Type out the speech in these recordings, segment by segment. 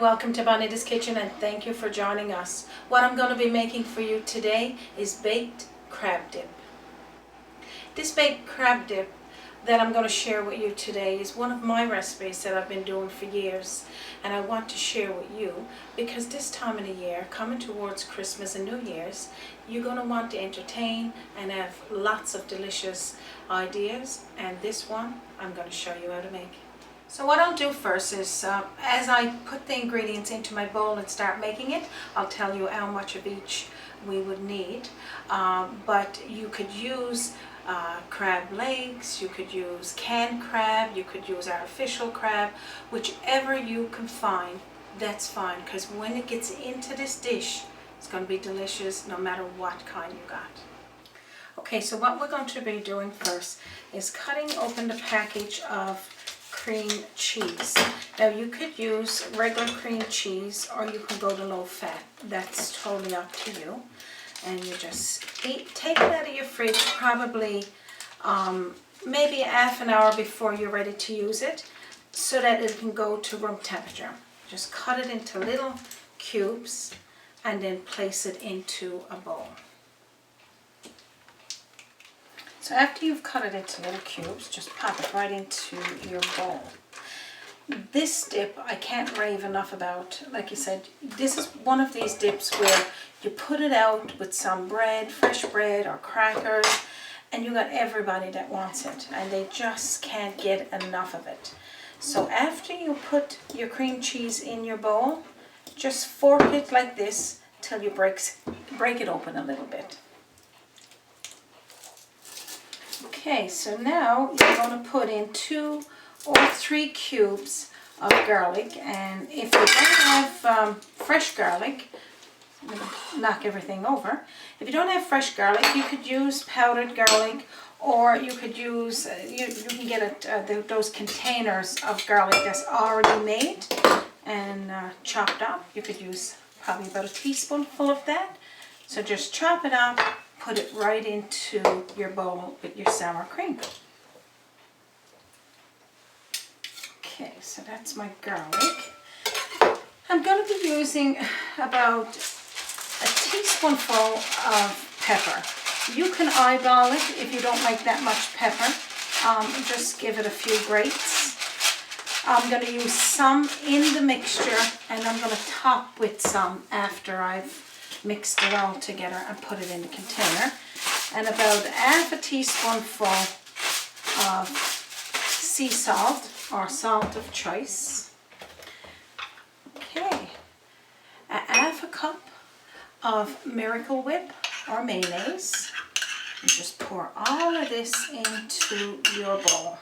welcome to Bonita's Kitchen, and thank you for joining us. What I'm going to be making for you today is baked crab dip. This baked crab dip that I'm going to share with you today is one of my recipes that I've been doing for years, and I want to share with you because this time of the year, coming towards Christmas and New Year's, you're going to want to entertain and have lots of delicious ideas, and this one I'm going to show you how to make. So what I'll do first is, as I put the ingredients into my bowl and start making it, I'll tell you how much of each we would need. But you could use crab legs, you could use canned crab, you could use artificial crab, whichever you can find, that's fine, because when it gets into this dish, it's going to be delicious no matter what kind you got. Okay, so what we're going to be doing first is cutting open the package of cream cheese. Now you could use regular cream cheese or you can go to low fat. That's totally up to you. And you just take it out of your fridge probably maybe half an hour before you're ready to use it so that it can go to room temperature. Just cut it into little cubes and then place it into a bowl. So after you've cut it into little cubes, just pop it right into your bowl. This dip I can't rave enough about. Like you said, this is one of these dips where you put it out with some bread, fresh bread or crackers, and you got everybody that wants it and they just can't get enough of it. So after you put your cream cheese in your bowl, just fork it like this till you break it open a little bit. Okay, so now you're going to put in 2 or 3 cubes of garlic, and if you don't have fresh garlic, I'm going to knock everything over. If you don't have fresh garlic, you could use powdered garlic, or you could use, you can get those containers of garlic that's already made and chopped up. You could use probably about a teaspoonful of that. So just chop it up. Put it right into your bowl with your sour cream. Okay, so that's my garlic. I'm going to be using about a teaspoonful of pepper. You can eyeball it if you don't like that much pepper. Just give it a few grates. I'm going to use some in the mixture, and I'm going to top with some after I've mixed it all together and put it in the container, and about half a teaspoonful of sea salt or salt of choice. Okay, a half a cup of Miracle Whip or mayonnaise, and just pour all of this into your bowl.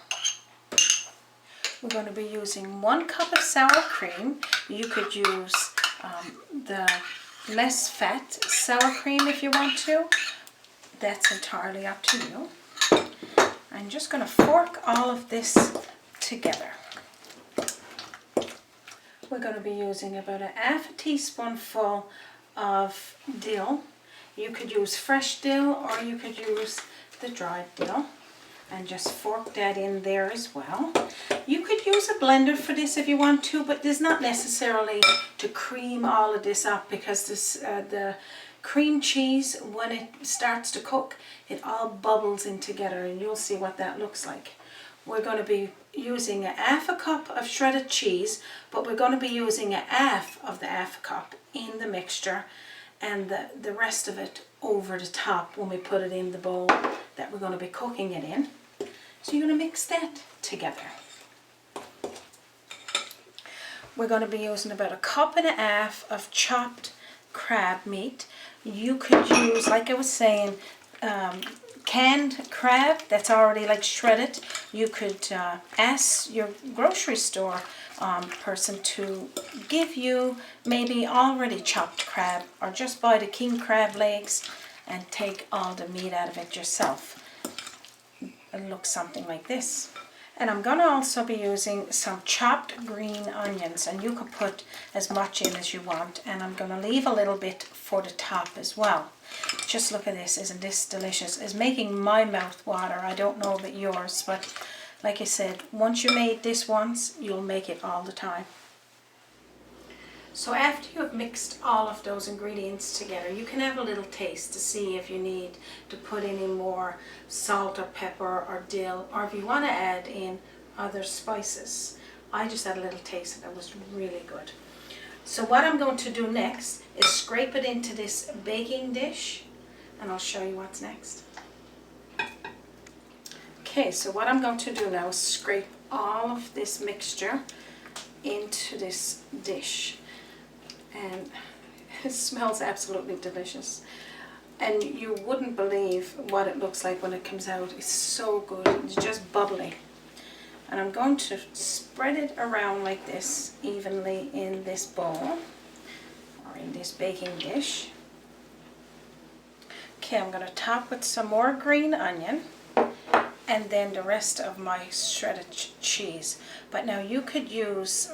We're going to be using 1 cup of sour cream. You could use the less fat sour cream if you want to. That's entirely up to you. I'm just going to fork all of this together. We're going to be using about a half a teaspoonful of dill. You could use fresh dill or you could use the dried dill, and just fork that in there as well. You could use a blender for this if you want to, but there's not necessarily to cream all of this up, because this the cream cheese, when it starts to cook, it all bubbles in together, and you'll see what that looks like. We're going to be using a half a cup of shredded cheese, but we're going to be using a half of the half a cup in the mixture, and the rest of it over the top when we put it in the bowl that we're going to be cooking it in. So you're going to mix that together. We're going to be using about a cup and a half of chopped crab meat. You could use, like I was saying, canned crab that's already like shredded. You could ask your grocery store person to give you maybe already chopped crab, or just buy the king crab legs and take all the meat out of it yourself. It looks something like this. And I'm going to also be using some chopped green onions, and you could put as much in as you want, and I'm going to leave a little bit for the top as well. Just look at this. Isn't this delicious? It's making my mouth water. I don't know about yours, but like I said, once you made this once, you'll make it all the time. So after you have mixed all of those ingredients together, you can have a little taste to see if you need to put any more salt or pepper or dill, or if you want to add in other spices. I just had a little taste and it was really good. So what I'm going to do next is scrape it into this baking dish, and I'll show you what's next. Okay, so what I'm going to do now is scrape all of this mixture into this dish, and it smells absolutely delicious, and you wouldn't believe what it looks like when it comes out. It's so good. It's just bubbly. And I'm going to spread it around like this evenly in this bowl or in this baking dish. Okay, I'm going to top with some more green onion and then the rest of my shredded cheese. But now you could use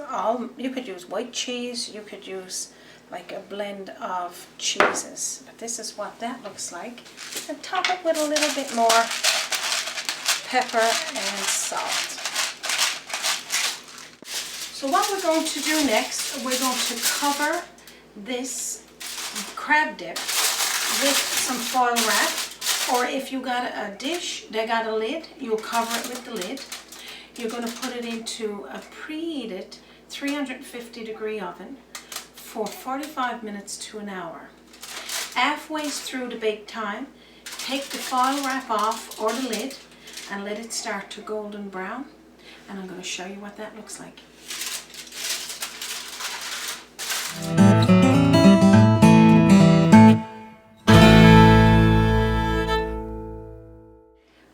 white cheese, you could use like a blend of cheeses. But this is what that looks like. And top it with a little bit more pepper and salt. So what we're going to do next, we're going to cover this crab dip with some foil wrap, or if you got a dish that got a lid, you'll cover it with the lid. You're going to put it into a preheated 350-degree oven for 45 minutes to an hour. Halfway through the bake time, take the foil wrap off or the lid and let it start to golden brown, and I'm going to show you what that looks like.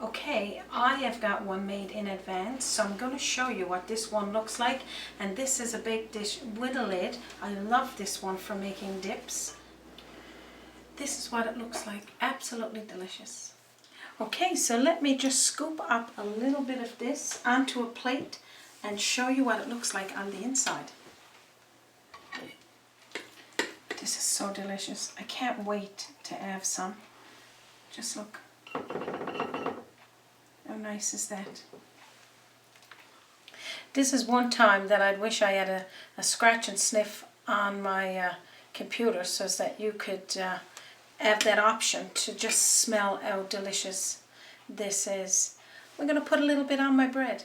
Okay, I have got one made in advance, so I'm going to show you what this one looks like. And this is a baked dish with a lid. I love this one for making dips. This is what it looks like. Absolutely delicious. Okay, so let me just scoop up a little bit of this onto a plate and show you what it looks like on the inside. This is so delicious. I can't wait to have some. Just look. How nice is that? This is one time that I'd wish I had a scratch and sniff on my computer so that you could have that option to just smell how delicious this is. We're going to put a little bit on my bread.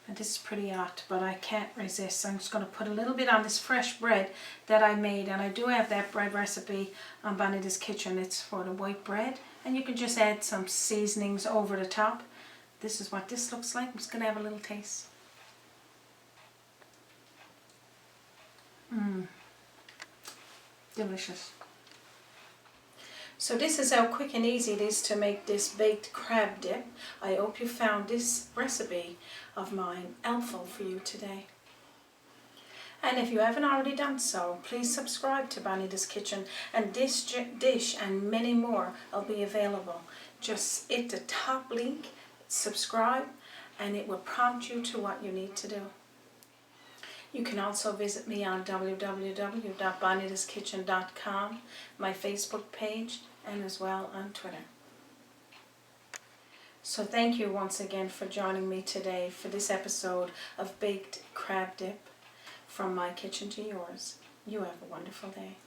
And this is pretty hot, but I can't resist. I'm just going to put a little bit on this fresh bread that I made. And I do have that bread recipe on Bonita's Kitchen. It's for the white bread. And you can just add some seasonings over the top. This is what this looks like. I'm just going to have a little taste. Delicious. So this is how quick and easy it is to make this baked crab dip. I hope you found this recipe of mine helpful for you today. And if you haven't already done so, please subscribe to Bonita's Kitchen, and this dish and many more will be available. Just hit the top link, subscribe, and it will prompt you to what you need to do. You can also visit me on www.bonitaskitchen.com, my Facebook page, and as well on Twitter. So thank you once again for joining me today for this episode of Baked Crab Dip. From my kitchen to yours. You have a wonderful day.